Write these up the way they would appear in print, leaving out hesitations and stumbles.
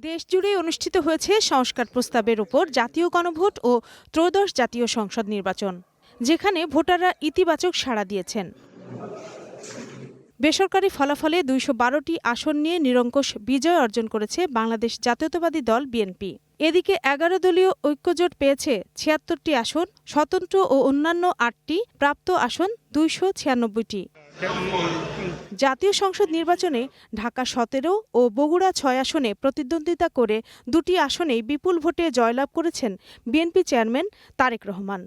দেশজুড়ে অনুষ্ঠিত হয়েছে সংস্কার প্রস্তাবের উপর জাতীয় গণভোট ও ত্রয়োদশ জাতীয় সংসদ নির্বাচন, যেখানে ভোটাররা ইতিবাচক সাড়া দিয়েছেন। বেসরকারি ফলাফলে ২১২টি আসন নিয়ে নিরঙ্কুশ বিজয় অর্জন করেছে বাংলাদেশ জাতীয়তাবাদী দল বিএনপি। এদিকে ১১ দলীয় ঐক্যজোট পেয়েছে ৭৬টি আসন, স্বতন্ত্র ও অন্যান্য ৮টি, প্রাপ্ত আসন ২৯৬টি। জাতীয় সংসদ নির্বাচনে ঢাকা ১৭ ও বগুড়া ৬ আসনে প্রতিদ্বন্দ্বিতা করে দুটি আসনেই বিপুল ভোটে জয়লাভ করেছেন বিএনপি চেয়ারম্যান তারেক রহমান।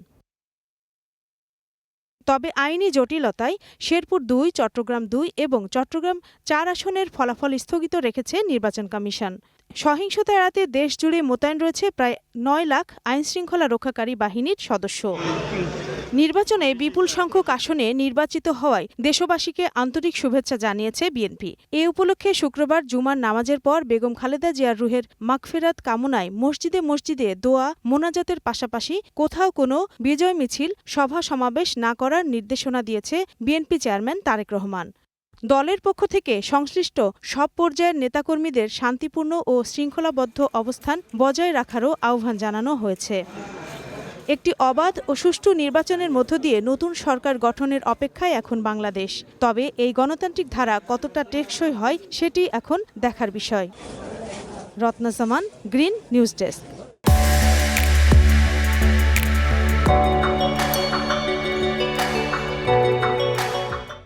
তবে আইনি জটিলতায় শেরপুর ২, চট্টগ্রাম ২ এবং চট্টগ্রাম ৪ আসনের ফলাফল স্থগিত রেখেছে নির্বাচন কমিশন। সহিংসতা এড়াতে দেশজুড়ে মোতায়েন রয়েছে প্রায় ৯ লাখ আইনশৃঙ্খলা রক্ষাকারী বাহিনীর সদস্য। নির্বাচনে বিপুল সংখ্যক আসনে নির্বাচিত হওয়ায় দেশবাসীকে আন্তরিক শুভেচ্ছা জানিয়েছে বিএনপি। এ উপলক্ষে শুক্রবার জুমার নামাজের পর বেগম খালেদা জিয়ার রুহের মাগফিরাত কামনায় মসজিদে মসজিদে দোয়া মোনাজাতের পাশাপাশি কোথাও কোনো বিজয় মিছিল, সভা সমাবেশ না করার নির্দেশনা দিয়েছে বিএনপি চেয়ারম্যান তারেক রহমান। দলের পক্ষ থেকে সংশ্লিষ্ট সব পর্যায়ের নেতাকর্মীদের শান্তিপূর্ণ ও শৃঙ্খলাবদ্ধ অবস্থান বজায় রাখারও আহ্বান জানানো হয়েছে। একটি অবাধ ও সুষ্ঠু নির্বাচনের মধ্য দিয়ে নতুন সরকার গঠনের অপেক্ষায় এখন বাংলাদেশ। তবে এই গণতান্ত্রিক ধারা কতটা টেকসই হয় সেটি এখন দেখার বিষয়। রত্না সামান, গ্রিন নিউজ ডেস্ক।